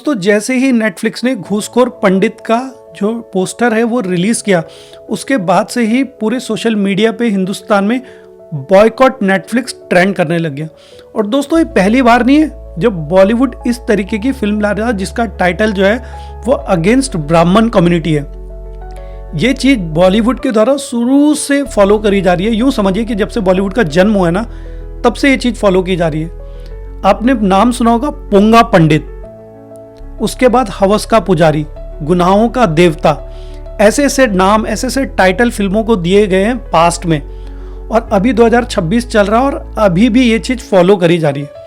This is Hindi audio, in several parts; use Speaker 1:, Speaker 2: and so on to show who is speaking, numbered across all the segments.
Speaker 1: तो जैसे ही नेटफ्लिक्स ने घूसखोर पंडित का जो पोस्टर है वो रिलीज किया, उसके बाद से ही पूरे सोशल मीडिया पे हिंदुस्तान में बॉयकॉट नेटफ्लिक्स ट्रेंड करने लग गया। और दोस्तों ये पहली बार नहीं है जब बॉलीवुड इस तरीके की फिल्म ला रहा है जिसका टाइटल जो है वो अगेंस्ट ब्राह्मण कम्युनिटी है। ये चीज बॉलीवुड के द्वारा शुरू से फॉलो करी जा रही है। यूं समझिए कि जब से बॉलीवुड का जन्म हुआ है ना, तब से ये चीज फॉलो की जा रही है। आपने नाम सुना होगा पोंगा पंडित, उसके बाद हवस का पुजारी, गुनाहों का देवता, ऐसे ऐसे नाम, ऐसे ऐसे टाइटल फिल्मों को दिए गए हैं पास्ट में। और अभी 2026 चल रहा है और अभी भी ये चीज फॉलो करी जा रही है।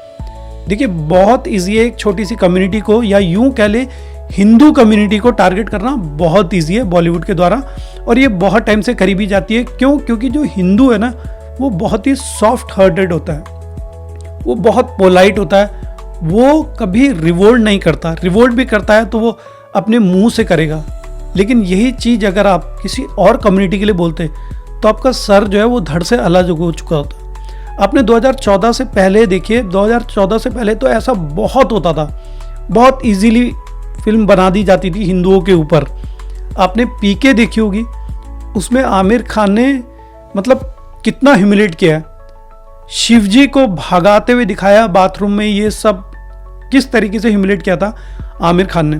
Speaker 1: देखिए बहुत इजी है एक छोटी सी कम्युनिटी को, या यूं कह ले हिंदू कम्युनिटी को टारगेट करना बहुत इजी है बॉलीवुड के द्वारा। और ये बहुत टाइम से करी भी जाती है। क्यों? क्योंकि जो हिंदू है ना वो बहुत ही सॉफ्ट हार्टेड होता है, वो बहुत पोलाइट होता है, वो कभी रिवोल्ट नहीं करता। रिवोल्ट भी करता है तो वो अपने मुंह से करेगा। लेकिन यही चीज़ अगर आप किसी और कम्युनिटी के लिए बोलते तो आपका सर जो है वो धड़ से अलग हो चुका होता। आपने 2014 से पहले देखिए, 2014 से पहले तो ऐसा बहुत होता था, बहुत इजीली फिल्म बना दी जाती थी हिंदुओं के ऊपर। आपने पीके देखी होगी, उसमें आमिर खान ने मतलब कितना ह्यूमिलेट किया है, शिवजी को भागाते हुए दिखाया बाथरूम में, ये सब किस तरीके से ह्यूमिलेट किया था आमिर खान ने।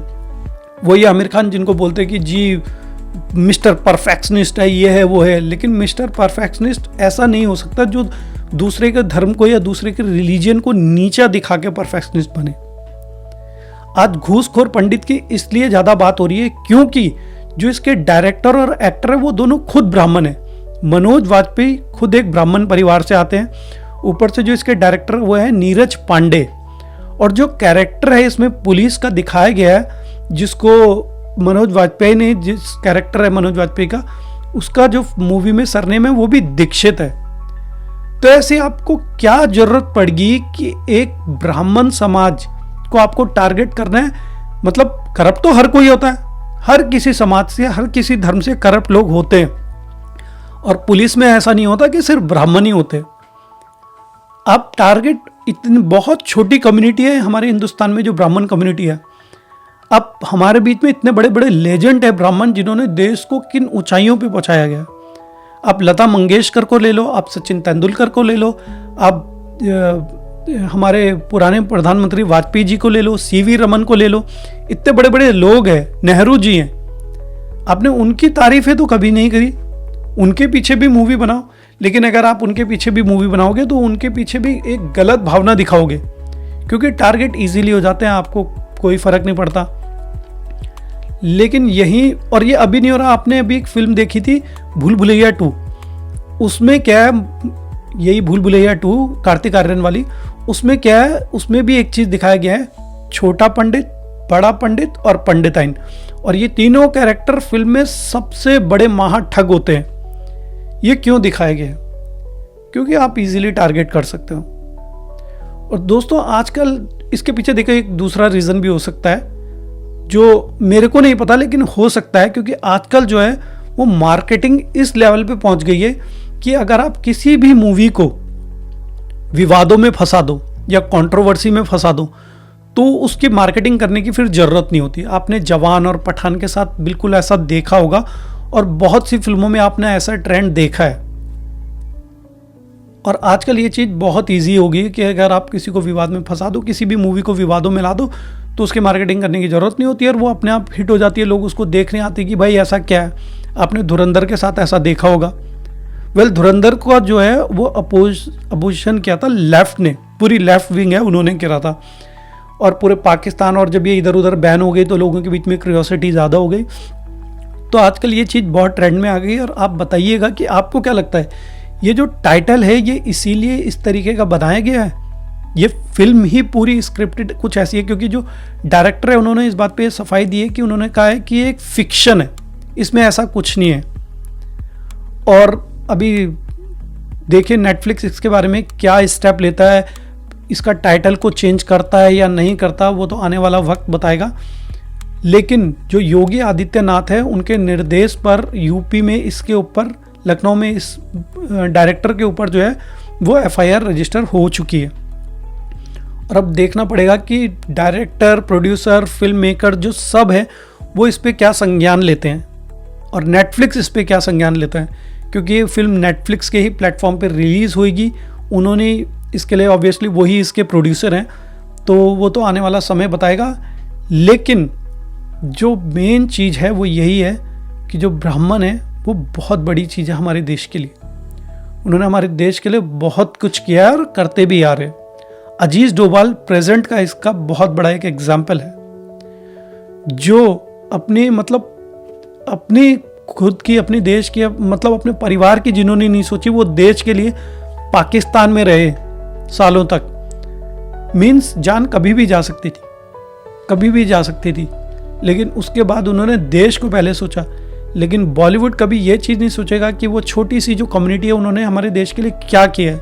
Speaker 1: वही आमिर खान जिनको बोलते हैं कि जी मिस्टर परफेक्शनिस्ट है, ये है वो है। लेकिन मिस्टर परफेक्शनिस्ट ऐसा नहीं हो सकता जो दूसरे के धर्म को या दूसरे के रिलीजन को नीचा दिखा के परफेक्शनिस्ट बने। आज घूसखोर पंडित की इसलिए ज्यादा बात हो रही है क्योंकि जो इसके डायरेक्टर और एक्टर है वो दोनों खुद ब्राह्मण है। मनोज वाजपेयी खुद एक ब्राह्मण परिवार से आते हैं। ऊपर से जो इसके डायरेक्टर वो है नीरज पांडे। और जो कैरेक्टर है इसमें पुलिस का दिखाया गया है, जिसको मनोज वाजपेयी ने, जिस कैरेक्टर है मनोज वाजपेयी का, उसका जो मूवी में सरनेम है वो भी दीक्षित है। तो ऐसे आपको क्या जरूरत पड़गी कि एक ब्राह्मण समाज को आपको टारगेट करना है? मतलब करप्ट तो हर कोई होता है, हर किसी समाज से, हर किसी धर्म से करप्ट लोग होते हैं। और पुलिस में ऐसा नहीं होता कि सिर्फ ब्राह्मण ही होते। आप टारगेट इतनी बहुत छोटी कम्युनिटी है हमारे हिंदुस्तान में जो ब्राह्मण कम्युनिटी है। अब हमारे बीच में इतने बड़े बड़े लेजेंड है ब्राह्मण जिन्होंने देश को किन ऊंचाइयों पे पहुंचाया गया। आप लता मंगेशकर को ले लो, आप सचिन तेंदुलकर को ले लो, आप हमारे पुराने प्रधानमंत्री वाजपेयी जी को ले लो, सीवी रमन को ले लो, इतने बड़े बड़े लोग हैं, नेहरू जी हैं। आपने उनकी तारीफें तो कभी नहीं करी। उनके पीछे भी मूवी बनाओ, लेकिन अगर आप उनके पीछे भी मूवी बनाओगे तो उनके पीछे भी एक गलत भावना दिखाओगे, क्योंकि टारगेट इजीली हो जाते हैं, आपको कोई फर्क नहीं पड़ता। लेकिन यही, और ये अभी नहीं हो रहा। आपने अभी एक फिल्म देखी थी भूल भुलैया 2, उसमें क्या है, यही भूल भुलैया 2 कार्तिक आर्यन वाली, उसमें क्या है, उसमें भी एक चीज दिखाया गया है, छोटा पंडित, बड़ा पंडित और पंडिताइन। और ये तीनों कैरेक्टर फिल्म में सबसे बड़े महा ठग होते हैं। ये क्यों दिखाया गया? क्योंकि आप इजीली टारगेट कर सकते हो। और दोस्तों आजकल इसके पीछे देखो एक दूसरा रीजन भी हो सकता है जो मेरे को नहीं पता, लेकिन हो सकता है, क्योंकि आजकल जो है वो मार्केटिंग इस लेवल पे पहुंच गई है कि अगर आप किसी भी मूवी को विवादों में फंसा दो या कंट्रोवर्सी में फंसा दो तो उसकी मार्केटिंग करने की फिर जरूरत नहीं होती। आपने जवान और पठान के साथ बिल्कुल ऐसा देखा होगा, और बहुत सी फिल्मों में आपने ऐसा ट्रेंड देखा है। और आजकल ये चीज़ बहुत इजी होगी कि अगर आप किसी को विवाद में फंसा दो, किसी भी मूवी को विवादों में ला दो, तो उसकी मार्केटिंग करने की जरूरत नहीं होती है और वो अपने आप हिट हो जाती है। लोग उसको देखने आते हैं कि भाई ऐसा क्या है। आपने धुरंधर के साथ ऐसा देखा होगा। धुरंधर का जो है वो अपोजिशन किया था लेफ्ट ने, पूरी लेफ्ट विंग है उन्होंने करा था, और पूरे पाकिस्तान, और जब ये इधर उधर बैन हो गई तो लोगों के बीच में क्यूरियोसिटी ज़्यादा हो गई। तो आजकल ये चीज़ बहुत ट्रेंड में आ गई। और आप बताइएगा कि आपको क्या लगता है, ये जो टाइटल है ये इसीलिए इस तरीके का बनाया गया है? ये फिल्म ही पूरी स्क्रिप्टेड कुछ ऐसी है, क्योंकि जो डायरेक्टर है उन्होंने इस बात पे सफाई दी है कि उन्होंने कहा है कि ये एक फिक्शन है, इसमें ऐसा कुछ नहीं है। और अभी देखिए नेटफ्लिक्स इसके बारे में क्या स्टेप लेता है, इसका टाइटल को चेंज करता है या नहीं करता, वो तो आने वाला वक्त बताएगा। लेकिन जो योगी आदित्यनाथ है उनके निर्देश पर यूपी में इसके ऊपर, लखनऊ में इस डायरेक्टर के ऊपर जो है वो एफआईआर रजिस्टर हो चुकी है। और अब देखना पड़ेगा कि डायरेक्टर, प्रोड्यूसर, फिल्म मेकर जो सब है वो इस पे क्या संज्ञान लेते हैं और नेटफ्लिक्स इस पे क्या संज्ञान लेता है, क्योंकि ये फिल्म नेटफ्लिक्स के ही प्लेटफॉर्म पे रिलीज़ होएगी। उन्होंने इसके लिए ऑब्वियसली वही इसके प्रोड्यूसर हैं, तो वो तो आने वाला समय बताएगा। लेकिन जो मेन चीज़ है वो यही है कि जो ब्राह्मण है वो बहुत बड़ी चीज़ है हमारे देश के लिए। उन्होंने हमारे देश के लिए बहुत कुछ किया है और करते भी आ रहे। अजीज डोभाल प्रेजेंट का इसका बहुत बड़ा एक एग्जाम्पल है, जो अपनी खुद की, अपने देश की, मतलब अपने परिवार की जिन्होंने नहीं सोची, वो देश के लिए पाकिस्तान में रहे सालों तक। मीन्स जान कभी भी जा सकती थी, कभी भी जा सकती थी, लेकिन उसके बाद उन्होंने देश को पहले सोचा। लेकिन बॉलीवुड कभी ये चीज़ नहीं सोचेगा कि वो छोटी सी जो कम्युनिटी है उन्होंने हमारे देश के लिए क्या किया है।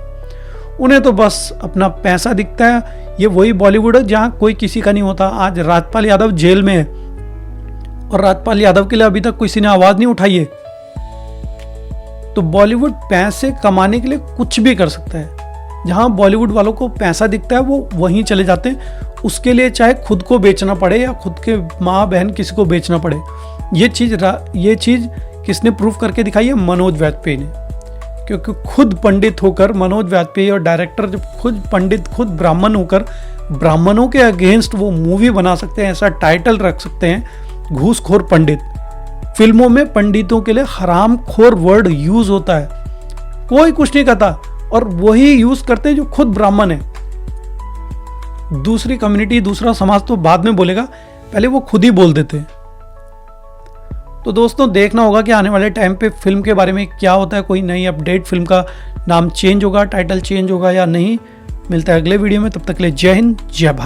Speaker 1: उन्हें तो बस अपना पैसा दिखता है। ये वही बॉलीवुड है जहाँ कोई किसी का नहीं होता। आज राजपाल यादव जेल में है और राजपाल यादव के लिए अभी तक किसी ने आवाज़ नहीं उठाई है। तो बॉलीवुड पैसे कमाने के लिए कुछ भी कर सकता है। जहाँ बॉलीवुड वालों को पैसा दिखता है वो वहीं चले जाते हैं, उसके लिए चाहे खुद को बेचना पड़े या खुद के माँ बहन किसी को बेचना पड़े। ये चीज़ किसने प्रूव करके दिखाई है? मनोज वाजपेयी ने। क्योंकि खुद पंडित होकर मनोज वाजपेयी और डायरेक्टर जब खुद पंडित, खुद ब्राह्मण होकर ब्राह्मणों के अगेंस्ट वो मूवी बना सकते हैं, ऐसा टाइटल रख सकते हैं, घूसखोर पंडित। फिल्मों में पंडितों के लिए हरामखोर वर्ड यूज होता है, कोई कुछ नहीं कहता, और वही यूज करते हैं जो खुद ब्राह्मण है। दूसरी कम्युनिटी, दूसरा समाज तो बाद में बोलेगा, पहले वो खुद ही बोल देते हैं। तो दोस्तों देखना होगा कि आने वाले टाइम पे फिल्म के बारे में क्या होता है, कोई नई अपडेट, फिल्म का नाम चेंज होगा, टाइटल चेंज होगा या नहीं। मिलता है अगले वीडियो में, तब तक के लिए जय हिंद, जय भारत।